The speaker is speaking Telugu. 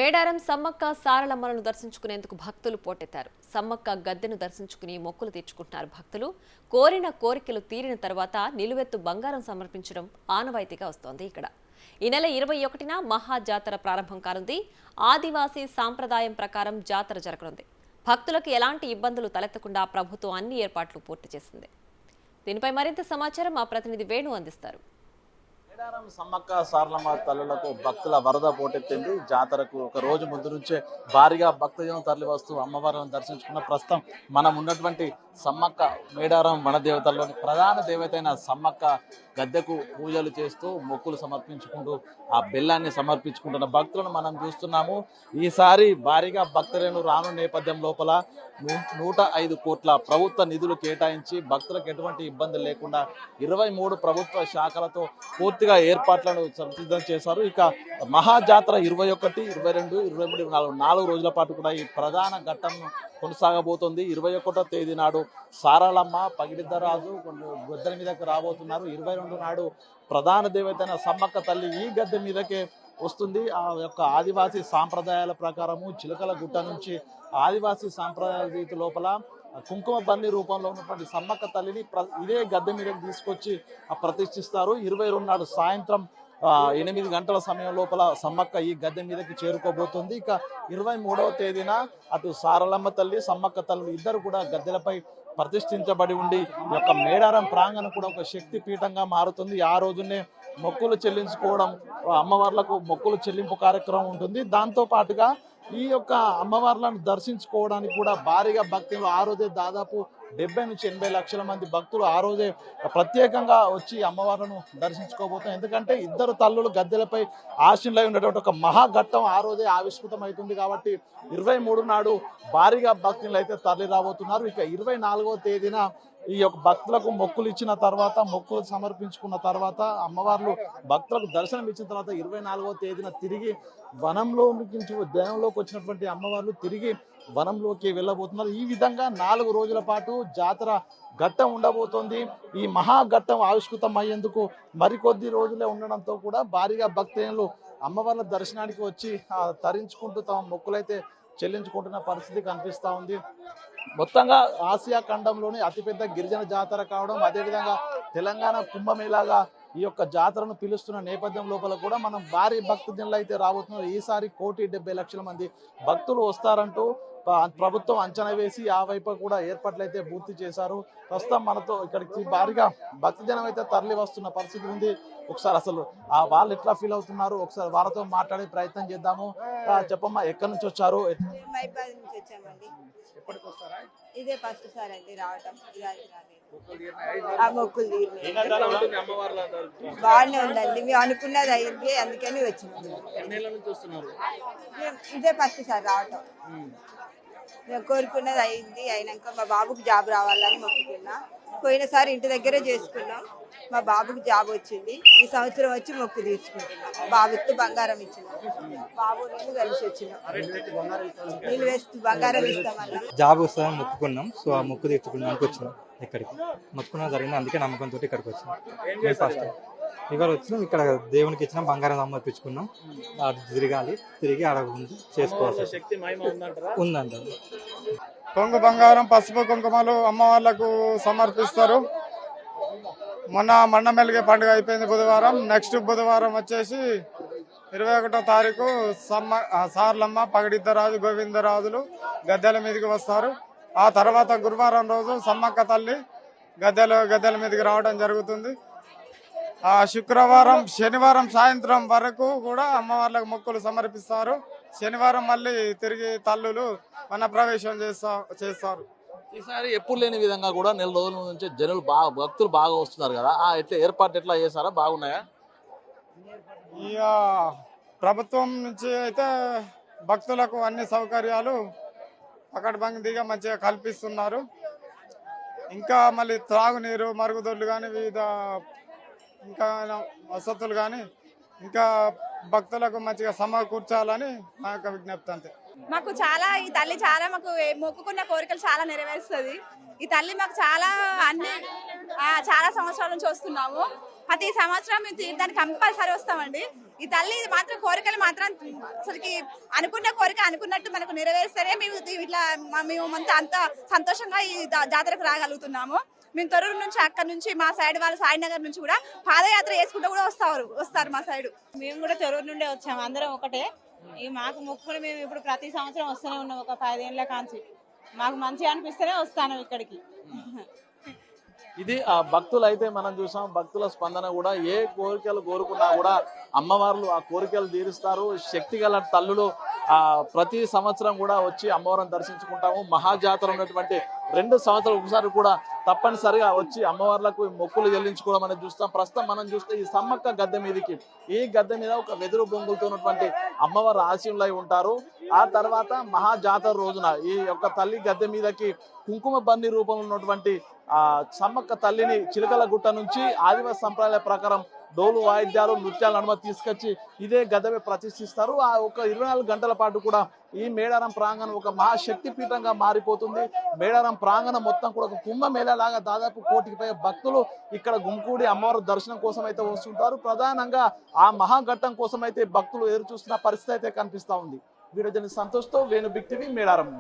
మేడారం సమ్మక్క సారలమ్మలను దర్శించుకునేందుకు భక్తులు పోటెత్తారు. సమ్మక్క గద్దెను దర్శించుకుని మొక్కులు తీర్చుకుంటున్నారు భక్తులు. కోరిన కోరికలు తీరిన తర్వాత నిలువెత్తు బంగారం సమర్పించడం ఆనవాయితీగా వస్తోంది. ఇక్కడ ఈ నెల 21న మహా జాతర ప్రారంభం కానుంది. ఆదివాసీ సాంప్రదాయం ప్రకారం జాతర జరగనుంది. భక్తులకు ఎలాంటి ఇబ్బందులు తలెత్తకుండా ప్రభుత్వం అన్ని ఏర్పాట్లు పూర్తి చేసింది. దీనిపై మరింత సమాచారం మా ప్రతినిధి వేణు అందిస్తారు. మేడారం సమ్మక్క సారలమ్మ తల్లులకు భక్తుల వరద పోటెత్తింది. జాతరకు ఒక రోజు ముందు నుంచే భారీగా భక్తజనం తరలి వస్తూ అమ్మవారిని దర్శించుకున్న ప్రస్తుతం మనం ఉన్నటువంటి సమ్మక్క మేడారం వనదేవతల్లోని ప్రధాన దేవతైన సమ్మక్క గద్దెకు పూజలు చేస్తూ మొక్కులు సమర్పించుకుంటూ ఆ బెల్లాన్ని సమర్పించుకుంటున్న భక్తులను మనం చూస్తున్నాము. ఈసారి భారీగా భక్తులను రాను నేపథ్యం లోపల 105 కోట్ల ప్రభుత్వ నిధులు కేటాయించి భక్తులకు ఎటువంటి ఇబ్బందులు లేకుండా 23 ప్రభుత్వ శాఖలతో పూర్తిగా ఏర్పాట్లను సిద్ధం చేశారు. ఇక మహాజాతర 21, 22, 23, 4 రోజుల పాటు కూడా ఈ ప్రధాన ఘట్టం కొనసాగబోతోంది. 21వ తేదీ నాడు సారలమ్మ పగిడిద్దరాజు గద్దెల మీదకి రాబోతున్నారు. 22 నాడు ప్రధాన దేవతైన సమ్మక్క తల్లి ఈ గద్దె మీదకే వస్తుంది. ఆ యొక్క ఆదివాసీ సాంప్రదాయాల ప్రకారము చిలకల గుట్ట నుంచి ఆదివాసీ సాంప్రదాయాల రీతి లోపల కుంకుమ బన్ని రూపంలో ఉన్నటువంటి సమ్మక్క తల్లిని ఇదే గద్దె మీదకి తీసుకొచ్చి ప్రతిష్ఠిస్తారు. 22 నాడు సాయంత్రం 8 గంటల సమయం లోపల సమ్మక్క ఈ గద్దె మీదకి చేరుకోబోతుంది. ఇక 23వ తేదీన అటు సారలమ్మ తల్లి సమ్మక్క తల్లి ఇద్దరు కూడా గద్దెలపై ప్రతిష్ఠించబడి ఉండి ఈ యొక్క మేడారం ప్రాంగణం కూడా ఒక శక్తి పీఠంగా మారుతుంది. ఆ రోజునే మొక్కులు చెల్లించుకోవడం, అమ్మవార్లకు మొక్కులు చెల్లింపు కార్యక్రమం ఉంటుంది. దాంతో పాటుగా ఈ యొక్క అమ్మవార్లను దర్శించుకోవడానికి కూడా భారీగా భక్తులు ఆ రోజే దాదాపు 70 నుంచి 80 లక్షల మంది భక్తులు ఆ రోజే ప్రత్యేకంగా వచ్చి అమ్మవార్లను దర్శించుకోబోతాం. ఎందుకంటే ఇద్దరు తల్లులు గద్దెలపై ఆశీనులై ఉన్నటువంటి ఒక మహాఘట్టం ఆ రోజే ఆవిష్కృతం అవుతుంది. కాబట్టి 23 నాడు భారీగా భక్తులు అయితే తరలి రాబోతున్నారు. ఇక 24వ తేదీన ఈ యొక్క భక్తులకు మొక్కులు ఇచ్చిన తర్వాత మొక్కులు సమర్పించుకున్న తర్వాత అమ్మవార్లు భక్తులకు దర్శనం ఇచ్చిన తర్వాత 24వ తేదీన తిరిగి వనంలోకి వచ్చినటువంటి అమ్మవార్లు తిరిగి వనంలోకి వెళ్ళబోతున్నారు. ఈ విధంగా 4 రోజుల పాటు జాతర ఘట్టం ఉండబోతోంది. ఈ మహాఘట్టం ఆవిష్కృతం అయ్యేందుకు మరికొద్ది రోజులే ఉండడంతో కూడా భారీగా భక్తులు అమ్మవార్ల దర్శనానికి వచ్చి తరించుకుంటూ తమ మొక్కులైతే చెల్లించుకుంటున్న పరిస్థితి కనిపిస్తూ ఉంది. మొత్తంగా ఆసియా ఖండంలోని అతిపెద్ద గిరిజన జాతర కావడం, అదేవిధంగా తెలంగాణ కుంభమేళాగా ఈ యొక్క జాతరను పిలుస్తున్న నేపథ్యం లోపల కూడా మనం భారీ భక్తులు అయితే రాబోతున్నారు. ఈసారి 1,70,00,000 మంది భక్తులు వస్తారంటూ ప్రభుత్వం అంచనా వేసి ఆ వైపు కూడా ఏర్పాట్లు అయితే పూర్తి చేశారు. ప్రస్తుతం మనతో ఇక్కడికి భారీగా భక్తజనం అయితే తరలి వస్తున్న పరిస్థితి ఉంది. ఒకసారి అసలు వాళ్ళు ఎట్లా ఫీల్ అవుతున్నారు ఒకసారి వాళ్ళతో మాట్లాడే ప్రయత్నం చేద్దాము. చెప్పమ్మా, ఎక్కడి నుంచి వచ్చారు? ఇదే ఫస్ట్ సార్ అండి రావటం. బాగానే ఉందండి, మేము అనుకున్నది అయింది, అందుకని వచ్చింది. ఇదే ఫస్ట్ సార్ రావటం. మేము కోరుకున్నది అయింది. అయినాక మా బాబుకి జాబ్ రావాలని మొక్కుకున్నా. పోయినసారి ఇంటి దగ్గరే చేసుకున్నాం, మా బాబుకి జాబ్ వచ్చింది. ఈ సంవత్సరం వచ్చి మొక్కు తీర్చుకుంటున్నాం. బాబుతో బంగారం ఇచ్చినాం, బాబు నేను కలిసి వచ్చినాం. నీళ్ళు వేస్తూ బంగారం ఇస్తామన్నా. జాబ్ వస్తుందని మొక్కుకున్నాం. సో ఆ మొక్కు తీర్చుకున్నానికి వచ్చినాం. ఇక్కడికి మొక్కుకున్న జరిగింది, అందుకే నమ్మకంతో ఇక్కడికి వచ్చినాం. మేము ఫస్ట్ ఇవాళ వచ్చినాం. ఇక్కడ దేవునికి ఇచ్చిన బంగారం సమర్పించుకున్నాం. తిరిగి ఆడ ఉంది చేసుకోవాల్సి ఉందంట. కొంగు బంగారం, పసుపు కుంకుమలు అమ్మవార్లకు సమర్పిస్తారు. మొన్న మన్నమెలిగే పండుగ అయిపోయింది బుధవారం. నెక్స్ట్ బుధవారం వచ్చేసి 21వ తారీఖు సారలమ్మ పగిడిద్దరాజు గోవిందరాజులు గద్దెల మీదకి వస్తారు. ఆ తర్వాత గురువారం రోజు సమ్మక్క తల్లి గద్దెల మీదకి రావడం జరుగుతుంది. శుక్రవారం శనివారం సాయంత్రం వరకు కూడా అమ్మవార్లకు మొక్కులు సమర్పిస్తారు. శనివారం మళ్ళీ తిరిగి తల్లులు వన ప్రవేశం చేస్తారు. ఈసారి ఎప్పుడు లేని విధంగా కూడా 4 రోజుల నుంచి జనులు భక్తులు బాగా వస్తున్నారు కదా, ఎట్లా ఏర్పాటు ఎట్లా చేశారా? బాగున్నాయా? ఇక ప్రభుత్వం నుంచి అయితే భక్తులకు అన్ని సౌకర్యాలు పకడ్బందీగా మంచిగా కల్పిస్తున్నారు. ఇంకా మళ్ళీ త్రాగునీరు, మరుగుదొడ్లు కానీ వివిధ ఇంకా వసతులు కానీ ఇంకా భక్తులకు మంచిగా సమకూర్చాలని నా యొక్క విజ్ఞప్తి. అంతే. మాకు చాలా ఈ తల్లి చాలా మాకు మొక్కుకున్న కోరికలు చాలా నెరవేరుస్తుంది. ఈ తల్లి మాకు చాలా చాలా సంవత్సరాల నుంచి వస్తున్నాము. ప్రతి సంవత్సరం మేము తీర్థానికి కంపల్సరీ వస్తామండి. ఈ తల్లి మాత్రం కోరికలు మాత్రం అసలుకి అనుకున్న కోరిక అనుకున్నట్టు మనకు నెరవేరిస్తేనే మేము ఇట్లా మేము అంత సంతోషంగా ఈ జాతరకు రాగలుగుతున్నాము. మేము తొర్రూరు నుంచి అక్కడ నుంచి మా సైడ్ వాళ్ళు సాయినగర్ నుంచి కూడా పాదయాత్ర చేసుకుంటూ కూడా వస్తారు మా సైడ్. మేము కూడా తొర్రూరు నుండే వచ్చాము, అందరం ఒకటే. ఈ మాకు మొక్కులు మేము ఇప్పుడు ప్రతి సంవత్సరం వస్తూనే ఉన్నాం, ఒక 5 ఏళ్ళ కాంచి. మాకు మంచిగా అనిపిస్తేనే వస్తాను ఇక్కడికి. ఇది ఆ భక్తులు అయితే మనం చూసాం, భక్తుల స్పందన కూడా ఏ కోరికలు కోరుకున్నా కూడా అమ్మవార్లు ఆ కోరికలు తీరుస్తారు. శక్తి గల తల్లులు ప్రతి సంవత్సరం కూడా వచ్చి అమ్మవారిని దర్శించుకుంటాము. మహాజాతర ఉన్నటువంటి 2 సంవత్సరాలు ఒకసారి కూడా తప్పనిసరిగా వచ్చి అమ్మవార్లకు మొక్కులు చెల్లించుకోవడం అనేది చూస్తాం. ప్రస్తుతం మనం చూస్తే ఈ సమ్మక్క గద్దె మీదకి, ఈ గద్దె మీద ఒక వెదురు బొంగులతో ఉన్నటువంటి అమ్మవారు ఆశీనులై ఉంటారు. ఆ తర్వాత మహాజాతర రోజున ఈ యొక్క తల్లి గద్దె మీదకి కుంకుమ బన్ని రూపంలో ఉన్నటువంటి సమ్మక్క తల్లిని చిలకల గుట్ట నుంచి ఆదివాసీ సంప్రదాయ ప్రకారం డోలు వాయిద్యాలు నృత్యాల అనుమతి తీసుకొచ్చి ఇదే గద్దె ప్రతిష్ఠిస్తారు. ఆ ఒక 24 గంటల పాటు కూడా ఈ మేడారం ప్రాంగణం ఒక మహాశక్తి పీఠంగా మారిపోతుంది. మేడారం ప్రాంగణం మొత్తం కూడా ఒక కుంభమేళలాగా దాదాపు 1 కోటికి పైగా భక్తులు ఇక్కడ గుంకూడి అమ్మవారి దర్శనం కోసం అయితే వస్తుంటారు. ప్రధానంగా ఆ మహాఘట్టం కోసం అయితే భక్తులు ఎదురు చూస్తున్న పరిస్థితి అయితే కనిపిస్తా ఉంది. వీడియో జర్నలిస్ట్ సంతోష్తో వేణు బిగ్ టీవీ మేడారం.